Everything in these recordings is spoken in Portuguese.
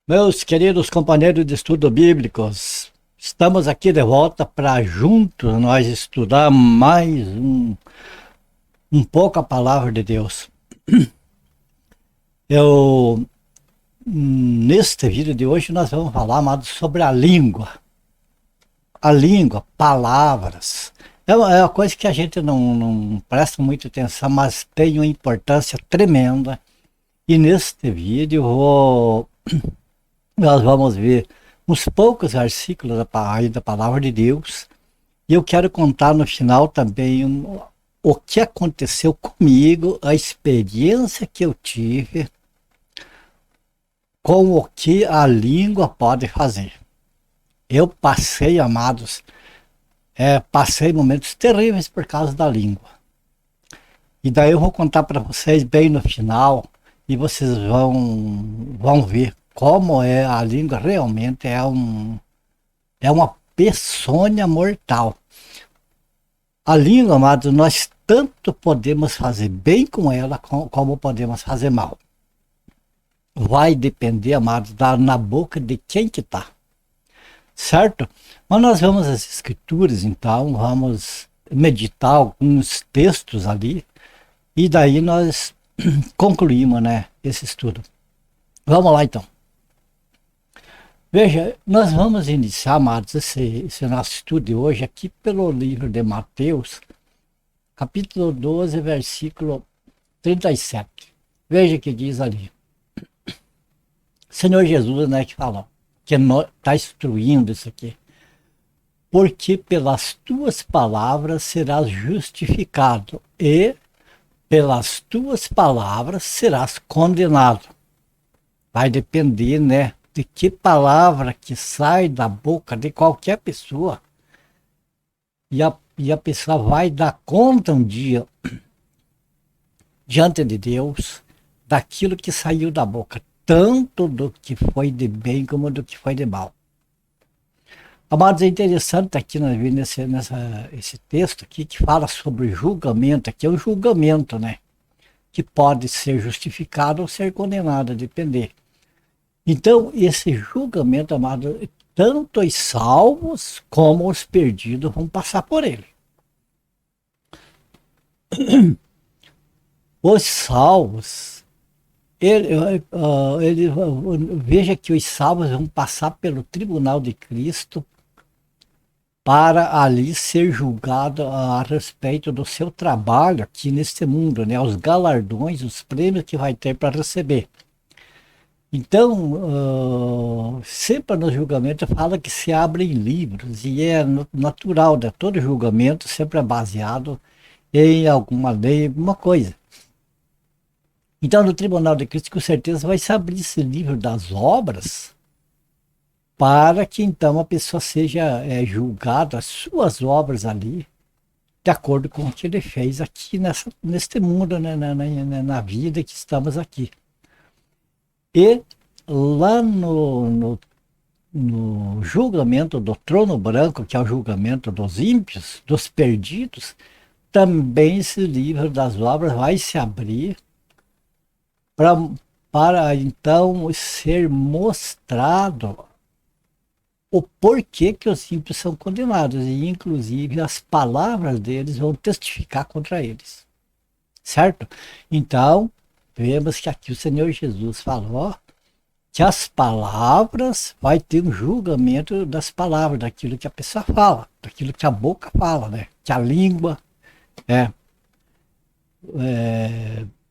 Meus queridos companheiros de estudo bíblicos, estamos aqui de volta para juntos nós estudar mais um pouco a palavra de Deus. Neste vídeo de hoje nós vamos falar, amados, sobre a língua. A língua, palavras. É uma coisa que a gente não presta muita atenção, mas tem uma importância tremenda. E neste vídeo nós vamos ver uns poucos versículos da palavra de Deus. E eu quero contar no final também o que aconteceu comigo, a experiência que eu tive com o que a língua pode fazer. Eu passei, amados, passei momentos terríveis por causa da língua. E daí eu vou contar para vocês bem no final e vocês vão ver como a língua realmente é uma peçonha mortal. A língua, amados, nós tanto podemos fazer bem com ela como podemos fazer mal. Vai depender, amados, na boca de quem que está. Certo? Mas nós vamos às escrituras, então, vamos meditar alguns textos ali e daí nós concluímos, esse estudo. Vamos lá, então. Veja, nós vamos iniciar, amados, esse nosso estudo de hoje aqui pelo livro de Mateus, capítulo 12, versículo 37. Veja o que diz ali. Senhor Jesus, que fala, que está instruindo isso aqui. Porque pelas tuas palavras serás justificado e pelas tuas palavras serás condenado. Vai depender, de que palavra que sai da boca de qualquer pessoa. E a pessoa vai dar conta um dia, diante de Deus, daquilo que saiu da boca, tanto do que foi de bem como do que foi de mal. Amados, é interessante aqui nós vemos esse texto aqui que fala sobre julgamento, aqui é o julgamento, que pode ser justificado ou ser condenado, a depender. Então, esse julgamento, amado, tanto os salvos como os perdidos vão passar por ele. Os salvos, veja que os salvos vão passar pelo tribunal de Cristo para ali ser julgado a respeito do seu trabalho aqui neste mundo, os galardões, os prêmios que vai ter para receber. Então, sempre no julgamento fala que se abrem livros, e é natural, todo julgamento sempre é baseado em alguma lei, alguma coisa. Então, no Tribunal de Cristo, com certeza vai se abrir esse livro das obras, para que então a pessoa seja julgada, as suas obras ali, de acordo com o que ele fez aqui neste mundo, na vida que estamos aqui. E lá no julgamento do trono branco, que é o julgamento dos ímpios, dos perdidos, também esse livro das obras vai se abrir para então ser mostrado o porquê que os ímpios são condenados, e inclusive as palavras deles vão testificar contra eles. Certo? Então, vemos que aqui o Senhor Jesus falou que as palavras, vai ter um julgamento das palavras, daquilo que a pessoa fala, daquilo que a boca fala, que a língua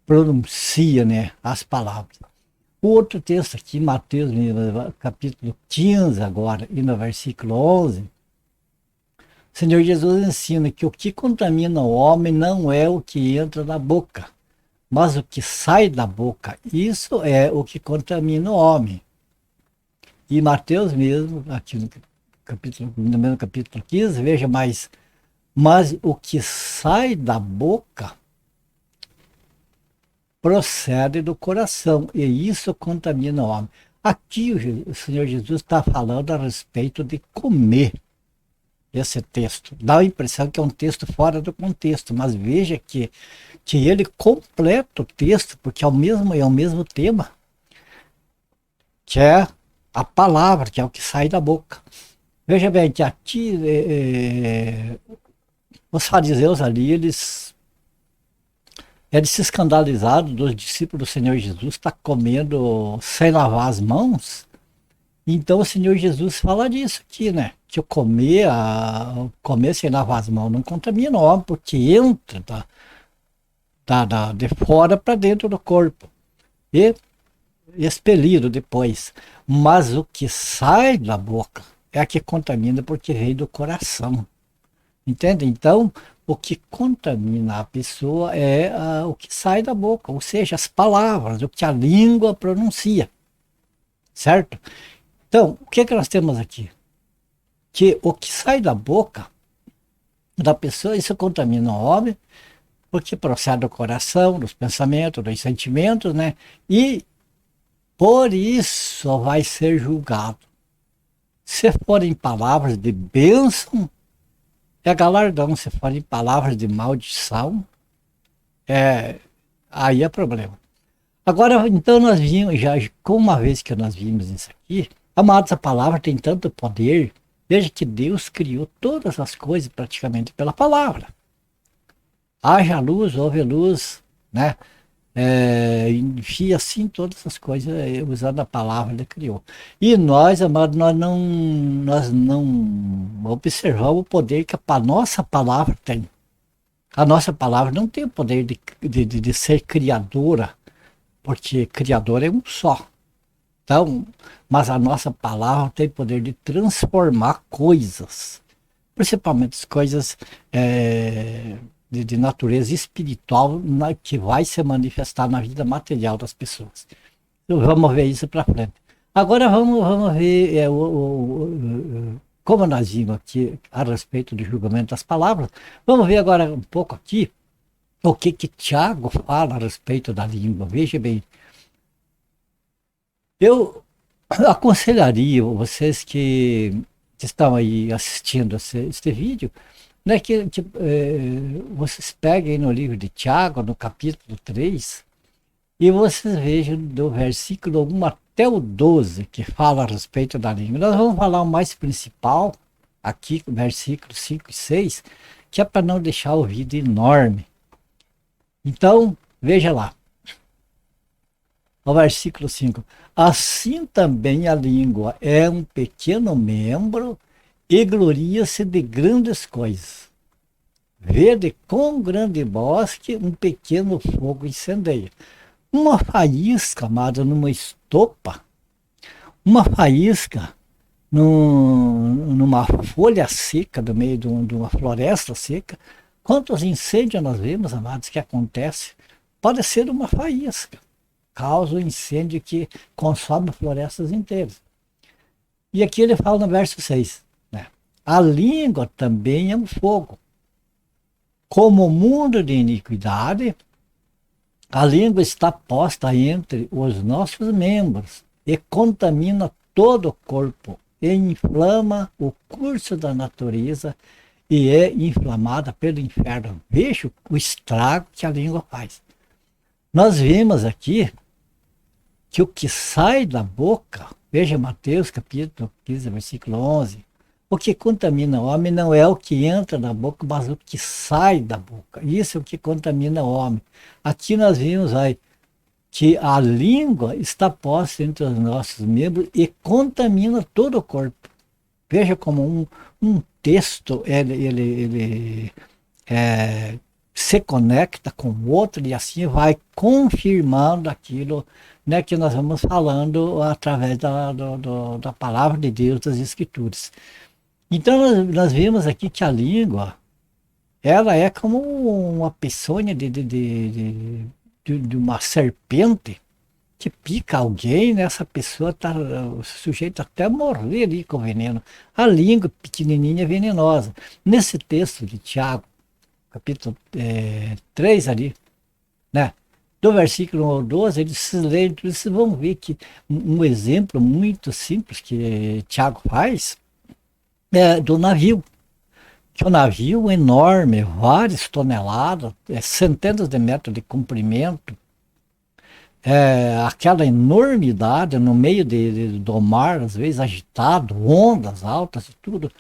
pronuncia, as palavras. O outro texto aqui, Mateus, capítulo 15 agora, e no versículo 11, o Senhor Jesus ensina que o que contamina o homem não é o que entra na boca, mas o que sai da boca, isso é o que contamina o homem. E Mateus mesmo, aqui no mesmo capítulo 15, veja, mas o que sai da boca procede do coração, e isso contamina o homem. Aqui o Senhor Jesus está falando a respeito de comer. Esse texto dá a impressão que é um texto fora do contexto, mas veja que ele completa o texto, porque é o mesmo tema, que é a palavra, que é o que sai da boca. Veja bem que aqui os fariseus ali, eles se escandalizaram dos discípulos do Senhor Jesus estar comendo sem lavar as mãos. Então o Senhor Jesus fala disso aqui, né? Que eu comer sem lavar as mãos não contamina o homem, porque entra de fora para dentro do corpo e expelido depois. Mas o que sai da boca é que contamina, porque vem do coração. Entende? Então, o que contamina a pessoa é o que sai da boca, ou seja, as palavras, o que a língua pronuncia. Certo? Então, o que é que nós temos aqui? Que o que sai da boca da pessoa, isso contamina o homem, porque procede do coração, dos pensamentos, dos sentimentos, né? E por isso vai ser julgado. Se forem palavras de bênção, é galardão. Se forem palavras de maldição, aí é problema. Agora, então, nós vimos, já com uma vez que nós vimos isso aqui, amados, a palavra tem tanto poder. Veja que Deus criou todas as coisas praticamente pela palavra. Haja luz, houve luz, né? Enfia assim todas as coisas usando a palavra ele criou. E nós, amados, nós não observamos o poder que a nossa palavra tem. A nossa palavra não tem o poder de ser criadora, porque criador é um só. Então, mas a nossa palavra tem poder de transformar coisas, principalmente as coisas de natureza espiritual, que vai se manifestar na vida material das pessoas. Então, vamos ver isso para frente. Agora vamos ver como nós vimos aqui a respeito do julgamento das palavras. Vamos ver agora um pouco aqui o que Tiago fala a respeito da língua. Veja bem, eu aconselharia vocês que estão aí assistindo este vídeo, né, que vocês peguem no livro de Tiago, no capítulo 3, e vocês vejam do versículo 1 até o 12, que fala a respeito da língua. Nós vamos falar o mais principal aqui, versículos 5 e 6, que é para não deixar o vídeo enorme. Então, veja lá. O versículo 5. Assim também a língua é um pequeno membro e gloria-se de grandes coisas. Vede com grande bosque um pequeno fogo incendeia. Uma faísca, amada, numa estopa, uma faísca numa folha seca, no meio de uma floresta seca. Quantos incêndios nós vemos, amados, que acontece? Pode ser uma faísca. Causa um incêndio que consome florestas inteiras. E aqui ele fala no verso 6, né? A língua também é um fogo. Como o mundo de iniquidade, a língua está posta entre os nossos membros e contamina todo o corpo e inflama o curso da natureza e é inflamada pelo inferno. Veja o estrago que a língua faz. Nós vimos aqui que o que sai da boca, veja Mateus capítulo 15, versículo 11, o que contamina o homem não é o que entra na boca, mas o que sai da boca. Isso é o que contamina o homem. Aqui nós vimos aí que a língua está posta entre os nossos membros e contamina todo o corpo. Veja como um texto, ele se conecta com o outro e assim vai confirmando aquilo, né, que nós vamos falando através da palavra de Deus, das Escrituras. Então nós vimos aqui que a língua, ela é como uma peçonha de uma serpente que pica alguém, né? Essa pessoa está sujeita até a morrer ali com veneno. A língua pequenininha é venenosa. Nesse texto de Tiago, capítulo 3 ali, né? Do versículo 1 ao 12, eles vão ver que um exemplo muito simples que Tiago faz é do navio. Que o navio enorme, várias toneladas, centenas de metros de comprimento, aquela enormidade no meio do mar, às vezes agitado, ondas altas e tudo,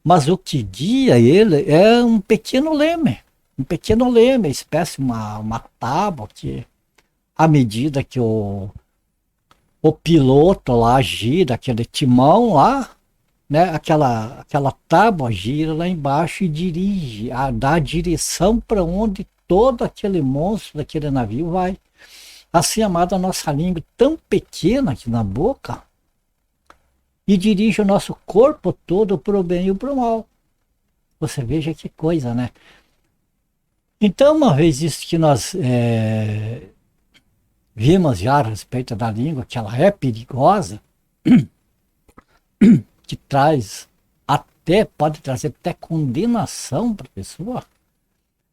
mas o que guia ele é um pequeno leme, espécie uma tábua que, à medida que o piloto lá gira, aquele timão lá, né, aquela tábua gira lá embaixo e dirige, dá a direção para onde todo aquele monstro daquele navio vai. Assim, amada, a nossa língua tão pequena aqui na boca e dirige o nosso corpo todo para o bem e para o mal. Você veja que coisa, né? Então, uma vez isso que nós vimos já a respeito da língua, que ela é perigosa, que pode trazer até condenação para a pessoa.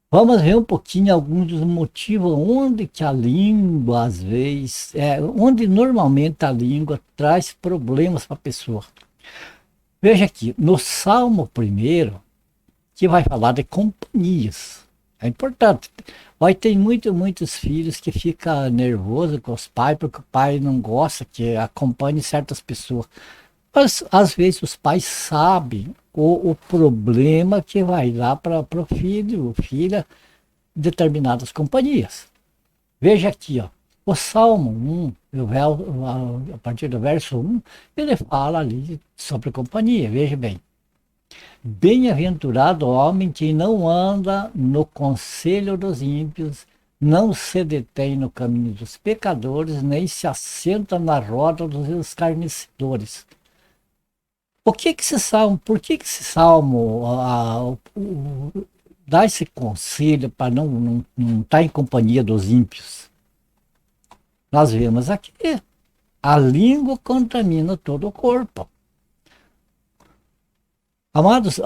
Vamos ver um pouquinho alguns dos motivos onde que a língua, às vezes, onde normalmente a língua traz problemas para a pessoa. Veja aqui, no Salmo 1, que vai falar de companhias. É importante. Vai ter muitos filhos que ficam nervosos com os pais, porque o pai não gosta que acompanhe certas pessoas. Mas, às vezes, os pais sabem o problema que vai dar para o filho, filha, determinadas companhias. Veja aqui, ó, o Salmo 1, a partir do verso 1, ele fala ali sobre companhia, veja bem. Bem-aventurado o homem que não anda no conselho dos ímpios, não se detém no caminho dos pecadores, nem se assenta na roda dos escarnecedores. Por que esse salmo dá esse conselho para não estar em companhia dos ímpios? Nós vemos aqui, a língua contamina todo o corpo. Amados,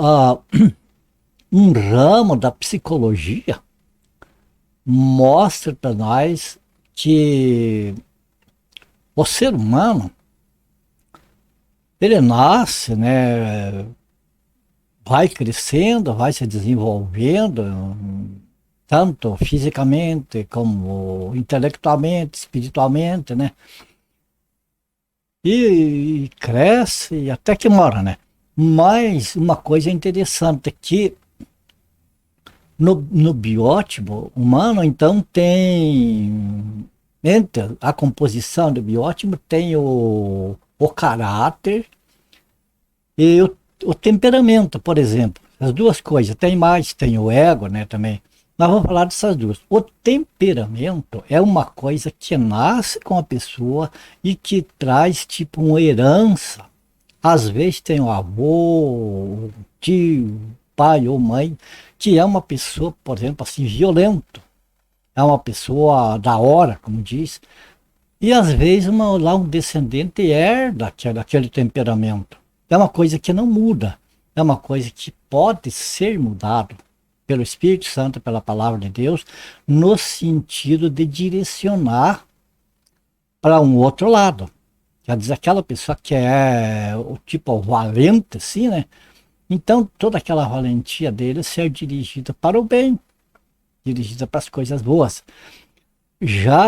um ramo da psicologia mostra para nós que o ser humano, ele nasce, né, vai crescendo, vai se desenvolvendo, tanto fisicamente como intelectualmente, espiritualmente, né? E cresce até que mora, né? Mas uma coisa interessante é que no biótipo humano, então, entre a composição do biótipo, tem o caráter e o temperamento, por exemplo. As duas coisas. Tem o ego, né, também. Nós vamos falar dessas duas. O temperamento é uma coisa que nasce com a pessoa e que traz tipo uma herança. Às vezes tem o avô, o tio, pai ou mãe, que é uma pessoa, por exemplo, assim, violento. É uma pessoa da hora, como diz. E às vezes um descendente herda aquele temperamento. É uma coisa que não muda. É uma coisa que pode ser mudado pelo Espírito Santo, pela palavra de Deus, no sentido de direcionar para um outro lado. Quer dizer, aquela pessoa que é o tipo valente, assim, né? Então, toda aquela valentia dele ser dirigida para o bem, dirigida para as coisas boas.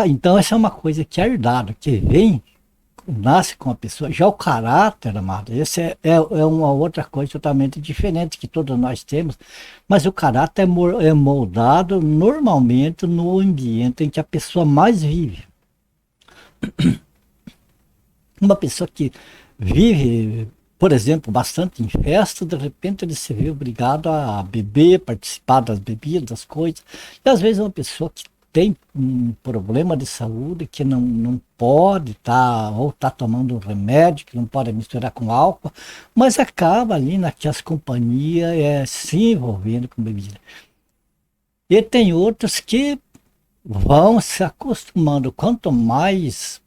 Então, essa é uma coisa que é herdada, que nasce com a pessoa. Já o caráter, amado, esse é uma outra coisa totalmente diferente que todos nós temos, mas o caráter é moldado normalmente no ambiente em que a pessoa mais vive. Uma pessoa que vive, por exemplo, bastante em festa, de repente ele se vê obrigado a beber, participar das bebidas, das coisas. E às vezes é uma pessoa que tem um problema de saúde, que não pode estar tomando um remédio, que não pode misturar com álcool, mas acaba ali naquelas companhias se envolvendo com bebida. E tem outros que vão se acostumando, quanto mais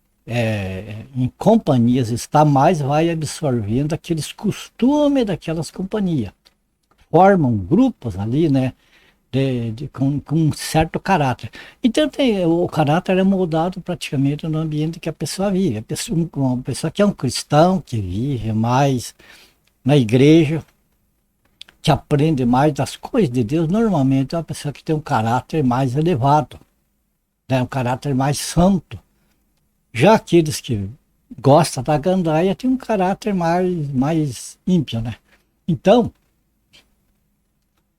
em companhias está, mais vai absorvendo aqueles costumes daquelas companhias. Formam grupos ali, né? Com um certo caráter. Então o caráter é moldado praticamente no ambiente que a pessoa vive. Uma pessoa que é um cristão, que vive mais na igreja, que aprende mais das coisas de Deus, normalmente é uma pessoa que tem um caráter mais elevado, né? Um caráter mais santo. Já aqueles que gostam da gandaia têm um caráter mais ímpio, né? Então,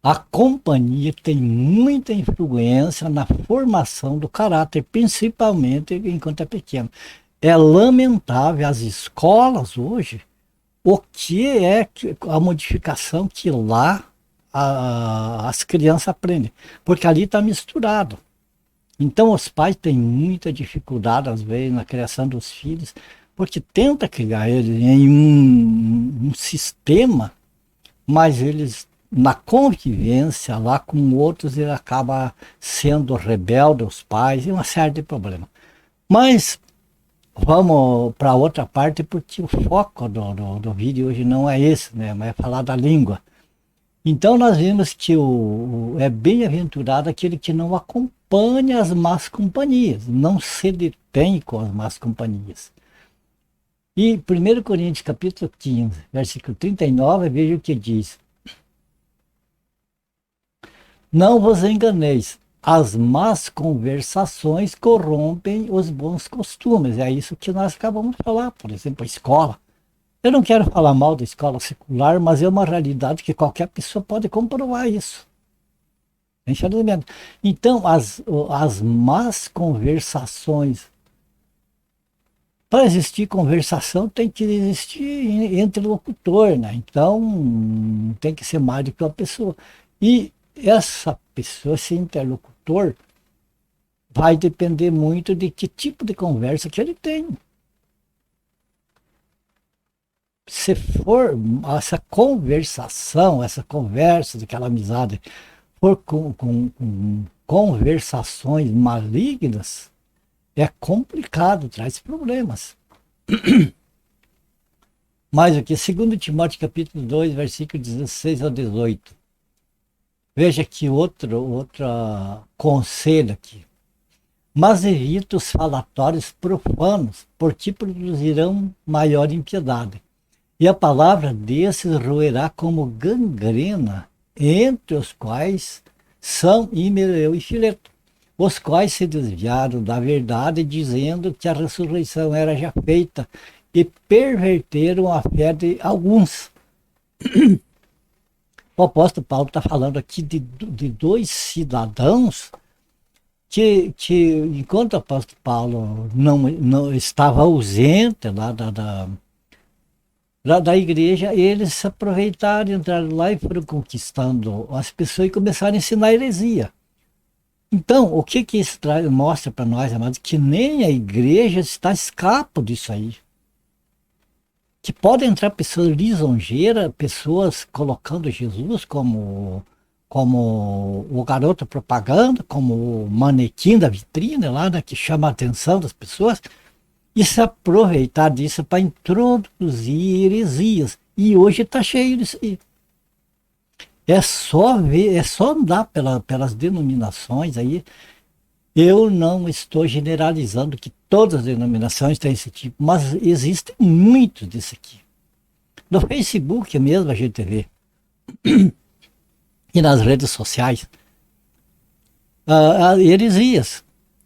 a companhia tem muita influência na formação do caráter, principalmente enquanto é pequeno. É lamentável as escolas hoje, o que é a modificação que lá as crianças aprendem, porque ali está misturado. Então os pais têm muita dificuldade, às vezes, na criação dos filhos, porque tenta criar eles em um sistema, mas eles, na convivência lá com outros, ele acaba sendo rebelde aos pais e uma série de problemas. Mas vamos para outra parte, porque o foco do vídeo hoje não é esse, né? Mas é falar da língua. Então nós vimos que é bem-aventurado aquele que não acompanha as más companhias, não se detém com as más companhias. E 1 Coríntios capítulo 15, versículo 39, veja o que diz. Não vos enganeis, as más conversações corrompem os bons costumes. É isso que nós acabamos de falar, por exemplo, a escola. Eu não quero falar mal da escola secular, mas é uma realidade que qualquer pessoa pode comprovar isso. Então, as más conversações, para existir conversação tem que existir entre locutor, né? Então, tem que ser mais do que uma pessoa. E essa pessoa, esse interlocutor, vai depender muito de que tipo de conversa que ele tem. Se for essa conversação, essa conversa, daquela amizade, for com conversações malignas, é complicado, traz problemas. Mas aqui, 2 Timóteo capítulo 2, versículo 16 ao 18. Veja aqui outro conselho aqui. Mas evita os falatórios profanos, porque produzirão maior impiedade. E a palavra desses roerá como gangrena, entre os quais são Himeneu e Fileto, os quais se desviaram da verdade, dizendo que a ressurreição era já feita, e perverteram a fé de alguns. O apóstolo Paulo está falando aqui de dois cidadãos que enquanto o apóstolo Paulo não estava ausente lá da igreja, eles se aproveitaram, entraram lá e foram conquistando as pessoas e começaram a ensinar heresia. Então, o que isso mostra para nós, amados? Que nem a igreja está a escapo disso aí. Que podem entrar pessoas lisonjeiras, pessoas colocando Jesus como o garoto propaganda, como o manequim da vitrine lá, né, que chama a atenção das pessoas, e se aproveitar disso para introduzir heresias. E hoje está cheio disso aí. É só ver, é só andar pelas denominações aí. Eu não estou generalizando que todas as denominações têm esse tipo, mas existem muitos desse aqui. No Facebook mesmo a gente vê. E nas redes sociais. Heresias.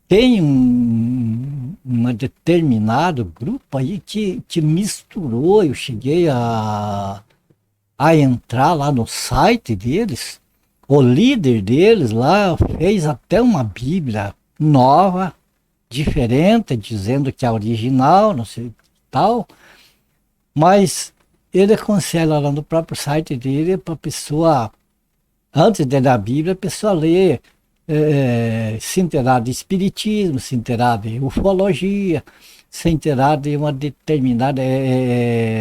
Tem um determinado grupo aí que misturou. Eu cheguei a entrar lá no site deles. O líder deles lá fez até uma Bíblia nova, diferente, dizendo que é original, não sei tal. Mas ele aconselha lá no próprio site dele para a pessoa, antes de ler a Bíblia, a pessoa ler, se inteirar de espiritismo, se inteirar de ufologia, se inteirar de uma determinada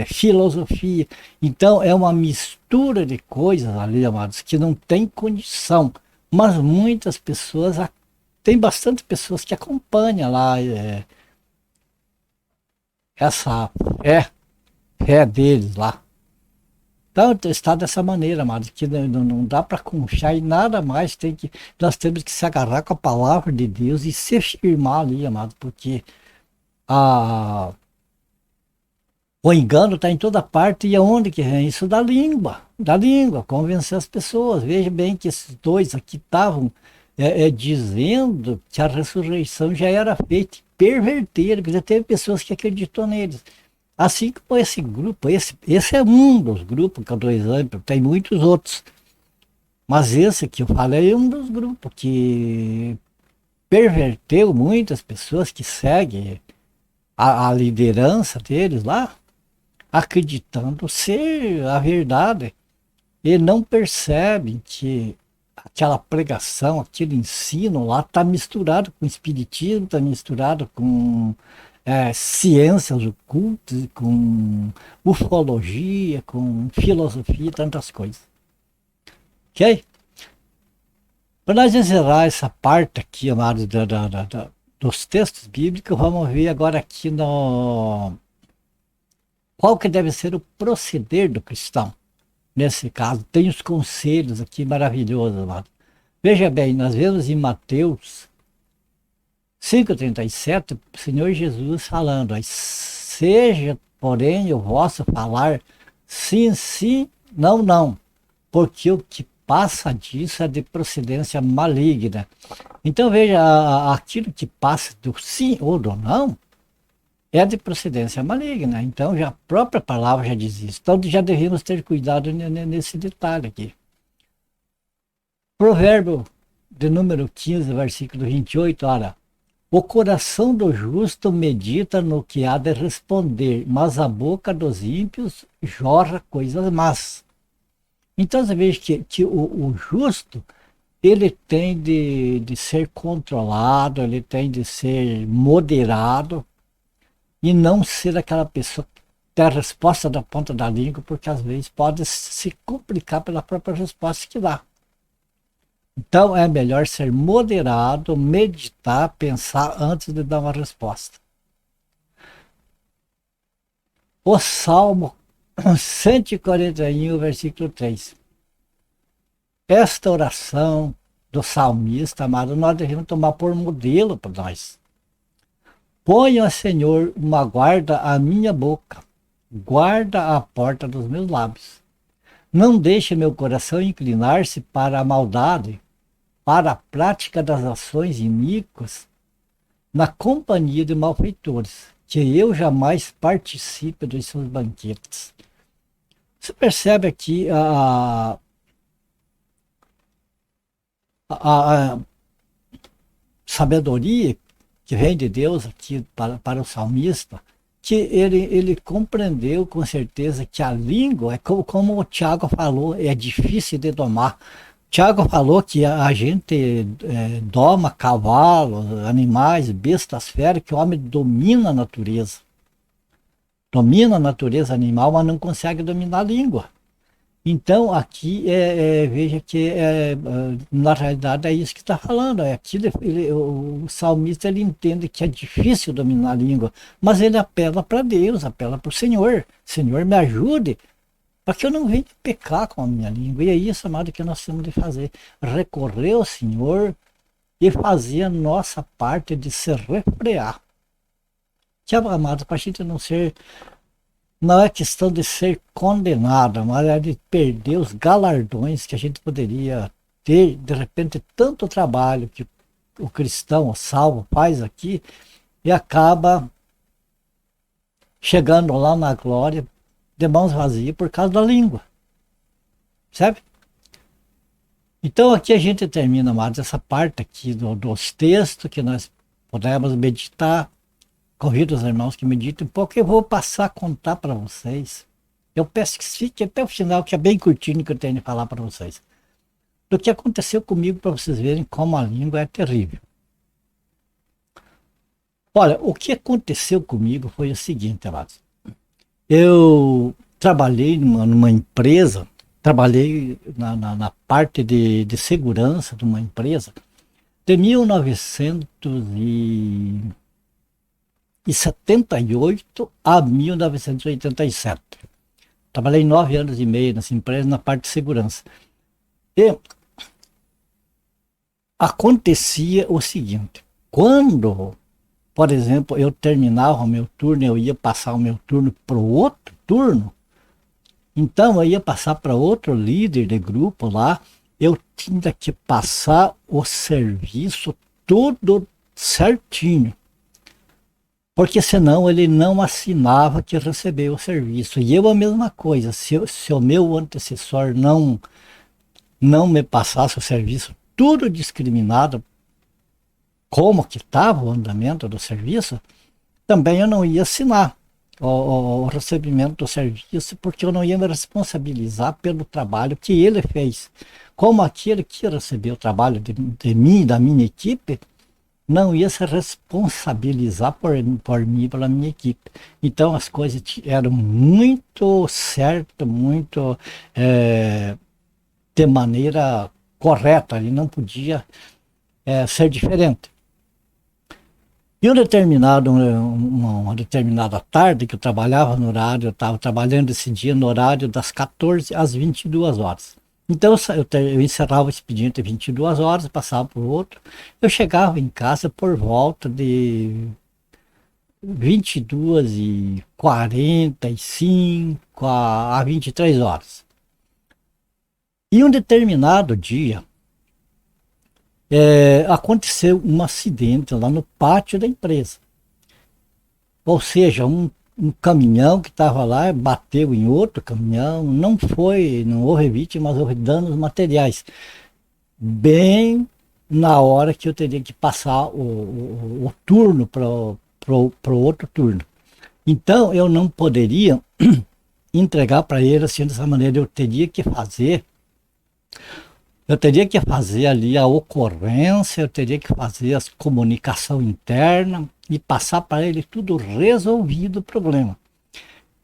filosofia. Então é uma mistura de coisas ali, amados, que não tem condição. Mas muitas pessoas, tem bastante pessoas que acompanham lá essa fé deles lá. Então está dessa maneira, amados, que não dá para confiar em nada mais. Nós temos que se agarrar com a palavra de Deus e se firmar ali, amado, porque o engano está em toda parte. E aonde que é isso? Da língua, convencer as pessoas. Veja bem que esses dois aqui estavam dizendo que a ressurreição já era feita, perverteram, porque teve pessoas que acreditou neles. Assim como esse grupo, esse é um dos grupos que eu dou exemplo, tem muitos outros. Mas esse que eu falei é um dos grupos que perverteu muitas pessoas que seguem a liderança deles lá, acreditando ser a verdade. E não percebem que aquela pregação, aquele ensino lá está misturado com espiritismo, está misturado com ciências ocultas, com ufologia, com filosofia, tantas coisas. Ok? Para nós encerrar essa parte aqui, amados, dos textos bíblicos, vamos ver agora aqui no qual que deve ser o proceder do cristão. Nesse caso, tem os conselhos aqui maravilhosos, amado. Veja bem, nós vemos em Mateus 5,37, o Senhor Jesus falando, seja, porém, o vosso falar sim, sim, não, não, porque o que passa disso é de procedência maligna. Então veja, aquilo que passa do sim ou do não é de procedência maligna. Então já a própria palavra já diz isso. Então já devemos ter cuidado nesse detalhe aqui. Provérbio de número 15, versículo 28, olha, o coração do justo medita no que há de responder, mas a boca dos ímpios jorra coisas más. Então você veja que o justo, ele tem de ser controlado, ele tem de ser moderado e não ser aquela pessoa que tem a resposta da ponta da língua, porque às vezes pode se complicar pela própria resposta que dá. Então é melhor ser moderado, meditar, pensar antes de dar uma resposta. O Salmo 141, versículo 3. Esta oração do salmista, amado, nós devemos tomar por modelo para nós. Ponha, Senhor, uma guarda à minha boca, guarda a porta dos meus lábios. Não deixe meu coração inclinar-se para a maldade, para a prática das ações iníquas, na companhia de malfeitores, que eu jamais participe dos seus banquetes. Você percebe aqui a sabedoria que vem de Deus aqui para o salmista, que ele compreendeu com certeza que a língua, é como o Tiago falou, é difícil de domar. Tiago falou que a gente doma cavalos, animais, bestas, feras, que o homem domina a natureza. Domina a natureza animal, mas não consegue dominar a língua. Então aqui veja que na realidade é isso que está falando. O salmista ele entende que é difícil dominar a língua, mas ele apela para Deus, apela para o Senhor. Senhor, me ajude para que eu não venha pecar com a minha língua. E é isso, amado, que nós temos de fazer. Recorrer ao Senhor e fazer a nossa parte de se refrear. Que, amado, para a gente não ser... Não é questão de ser condenado, mas é de perder os galardões que a gente poderia ter, de repente, tanto trabalho que o cristão, o salvo, faz aqui e acaba chegando lá na glória de mãos vazias por causa da língua. Sabe? Então aqui a gente termina, amados, essa parte aqui dos textos que nós podemos meditar. Convido os irmãos que meditem um pouco, eu vou passar a contar para vocês. Eu peço que fique até o final, que é bem curtinho que eu tenho de falar para vocês. Do que aconteceu comigo, para vocês verem como a língua é terrível. Olha, o que aconteceu comigo foi o seguinte, amados. Eu trabalhei numa empresa, trabalhei na parte de segurança de uma empresa de 1978 a 1987. Trabalhei 9 anos e meio nessa empresa na parte de segurança. E acontecia o seguinte, quando, por exemplo, eu terminava o meu turno, eu ia passar o meu turno para o outro turno, então eu ia passar para outro líder de grupo lá, eu tinha que passar o serviço tudo certinho, porque senão ele não assinava que recebeu o serviço. E eu a mesma coisa, se o meu antecessor não me passasse o serviço tudo discriminado, como que estava o andamento do serviço, também eu não ia assinar o recebimento do serviço, porque eu não ia me responsabilizar pelo trabalho que ele fez. Como aquele que recebeu o trabalho de mim, da minha equipe, não ia se responsabilizar por mim e pela minha equipe. Então as coisas eram muito certas, muito de maneira correta, ele não podia ser diferente. E uma determinada tarde que eu trabalhava no horário, eu estava trabalhando esse dia no horário das 14 às 22 horas. Então eu encerrava o expediente às 22 horas, passava para o outro. Eu chegava em casa por volta de 22h45 a 23 horas. E um determinado dia, aconteceu um acidente lá no pátio da empresa. Ou seja, um caminhão que estava lá bateu em outro caminhão, não houve vítimas, houve danos materiais. Bem na hora que eu teria que passar o turno para o outro turno. Então eu não poderia entregar para ele assim dessa maneira, eu teria que fazer ali a ocorrência, eu teria que fazer a comunicação interna e passar para ele tudo resolvido o problema.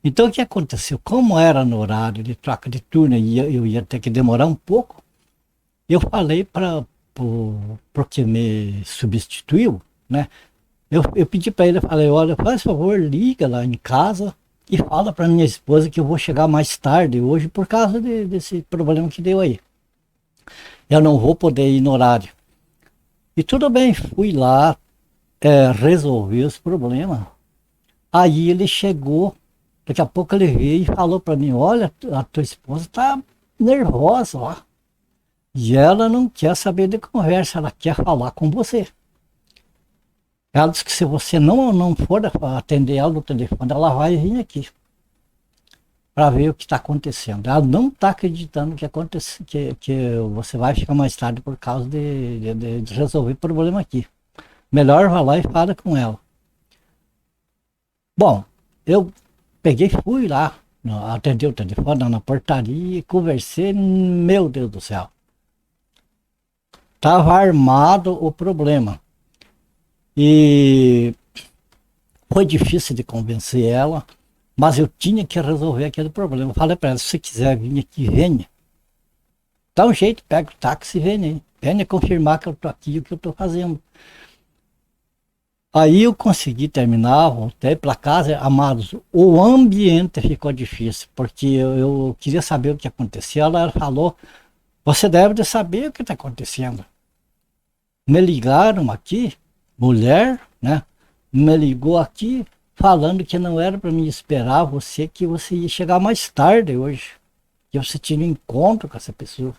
Então o que aconteceu? Como era no horário de troca de turno e eu ia ter que demorar um pouco, eu falei para o que me substituiu, né? Eu pedi para ele, eu falei, olha, faz favor, liga lá em casa e fala para minha esposa que eu vou chegar mais tarde hoje por causa desse problema que deu aí. Eu não vou poder ir no horário. E tudo bem, fui lá, resolvi os problemas. Aí ele chegou, daqui a pouco ele veio e falou para mim, olha, a tua esposa está nervosa lá. E ela não quer saber de conversa, ela quer falar com você. Ela disse que se você não for atender ela no telefone, ela vai vir aqui para ver o que está acontecendo. Ela não está acreditando que você vai ficar mais tarde por causa de resolver o problema aqui. Melhor vá lá e fala com ela. Bom, eu peguei, fui lá, atendi o telefone na portaria e conversei, meu Deus do céu. Estava armado o problema. E foi difícil de convencer ela, mas eu tinha que resolver aquele problema. Eu falei para ela, se você quiser vir aqui, venha. Dá um jeito, pega o táxi e venha. Venha confirmar que eu estou aqui e o que eu estou fazendo. Aí eu consegui terminar, voltei para casa, amados, o ambiente ficou difícil, porque eu queria saber o que acontecia. Ela falou, você deve de saber o que está acontecendo. Me ligaram aqui, mulher, né? Me ligou aqui falando que não era para me esperar você, que você ia chegar mais tarde hoje, que você tinha um encontro com essa pessoa.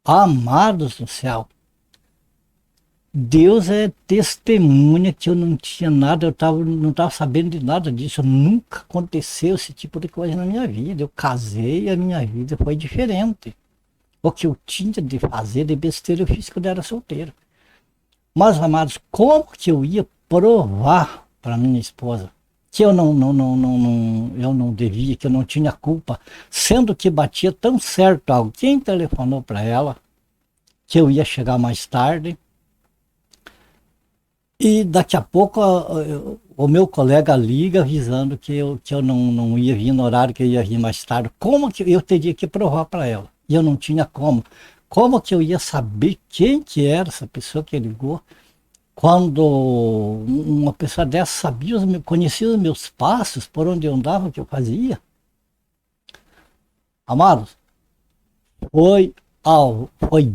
Amados do céu, Deus é testemunha que eu não tinha nada, não estava sabendo de nada disso, nunca aconteceu esse tipo de coisa na minha vida. Eu casei e a minha vida foi diferente. O que eu tinha de fazer de besteira eu fiz quando eu era solteiro. Mas, amados, como que eu ia provar para minha esposa que eu não devia, que eu não tinha culpa, sendo que batia tão certo, alguém telefonou para ela que eu ia chegar mais tarde. E daqui a pouco o meu colega liga avisando que eu não ia vir no horário, que eu ia vir mais tarde. Como que eu teria que provar para ela? E eu não tinha como. Como que eu ia saber quem que era essa pessoa que ligou? Quando uma pessoa dessa conhecia os meus passos, por onde eu andava, o que eu fazia. Amados, foi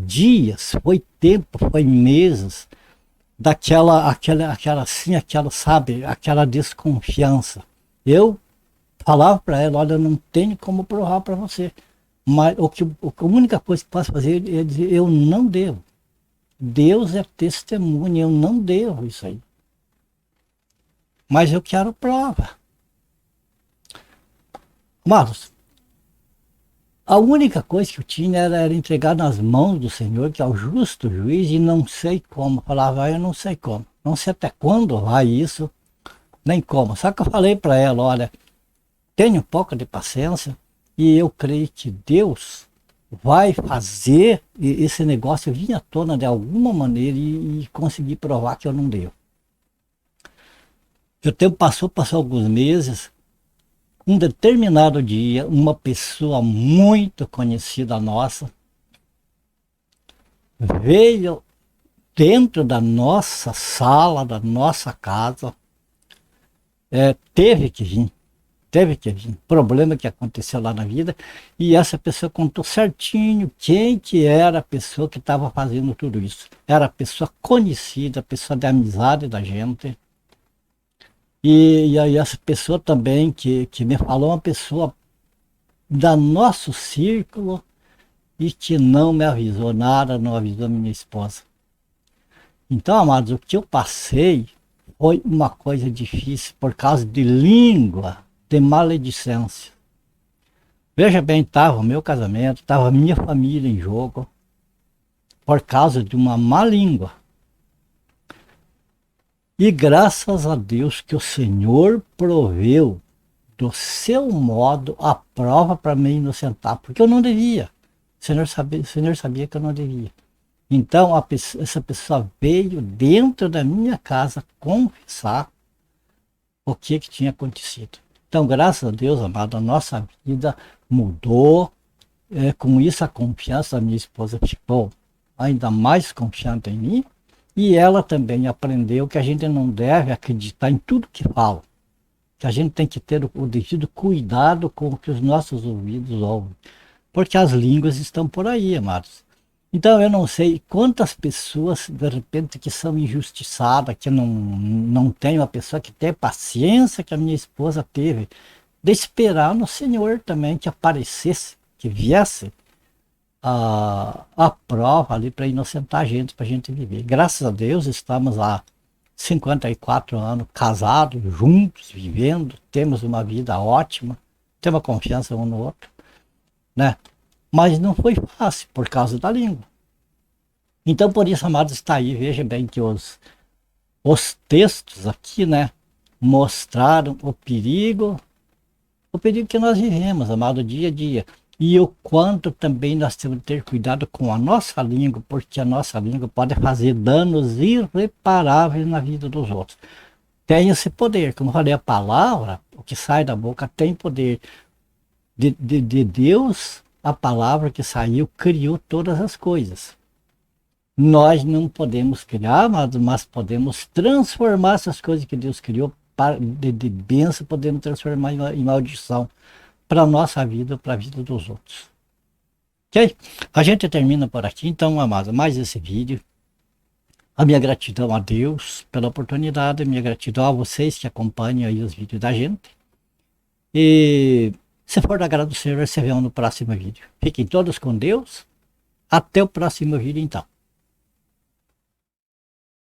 dias, foi tempo, foi meses aquela desconfiança. Eu falava para ela, olha, eu não tenho como provar para você, Mas a única coisa que posso fazer é dizer, eu não devo. Deus é testemunha, eu não devo isso aí. Mas eu quero prova. Mas a única coisa que eu tinha era entregar nas mãos do Senhor, que é o justo juiz, e não sei como. Falava, eu não sei como. Não sei até quando vai isso, nem como. Só que eu falei para ela, olha, tenha um pouco de paciência e eu creio que Deus vai fazer esse negócio vir à tona de alguma maneira e conseguir provar que eu não devo. O tempo passou alguns meses. Um determinado dia, uma pessoa muito conhecida nossa veio dentro da nossa sala, da nossa casa, teve que vir. Problema que aconteceu lá na vida, e essa pessoa contou certinho quem que era a pessoa que estava fazendo tudo isso. Era a pessoa conhecida, a pessoa de amizade da gente. E aí essa pessoa também que me falou, uma pessoa da nosso círculo e que não me avisou nada, não avisou minha esposa. Então, amados, o que eu passei foi uma coisa difícil por causa de língua, de maledicência. Veja bem, estava o meu casamento, estava a minha família em jogo, por causa de uma má língua. E graças a Deus que o Senhor proveu do seu modo a prova para me inocentar, porque eu não devia. O Senhor sabia que eu não devia. Então essa pessoa veio dentro da minha casa confessar o que tinha acontecido. Então, graças a Deus, amado, a nossa vida mudou. Com isso, a confiança da minha esposa ficou ainda mais confiante em mim. E ela também aprendeu que a gente não deve acreditar em tudo que fala. Que a gente tem que ter o devido cuidado com o que os nossos ouvidos ouvem. Porque as línguas estão por aí, amados. Então eu não sei quantas pessoas, de repente, que são injustiçadas, que não tem uma pessoa que tem paciência que a minha esposa teve, de esperar no Senhor também que aparecesse, que viesse a prova ali para inocentar a gente, para a gente viver. Graças a Deus estamos há 54 anos casados, juntos, vivendo, temos uma vida ótima, temos confiança um no outro, né? Mas não foi fácil por causa da língua. Então, por isso, amados, está aí, veja bem que os textos aqui, né, mostraram o perigo que nós vivemos, amado, dia a dia. E o quanto também nós temos que ter cuidado com a nossa língua, porque a nossa língua pode fazer danos irreparáveis na vida dos outros. Tem esse poder, como eu falei, a palavra, o que sai da boca tem poder. De Deus, a palavra que saiu criou todas as coisas. Nós não podemos criar, mas podemos transformar essas coisas que Deus criou de bênção, podemos transformar em maldição para a nossa vida, para a vida dos outros. Ok? A gente termina por aqui, então, amados, mais esse vídeo. A minha gratidão a Deus pela oportunidade, a minha gratidão a vocês que acompanham aí os vídeos da gente. E se for do agrado do Senhor, se vemos no próximo vídeo. Fiquem todos com Deus. Até o próximo vídeo, então.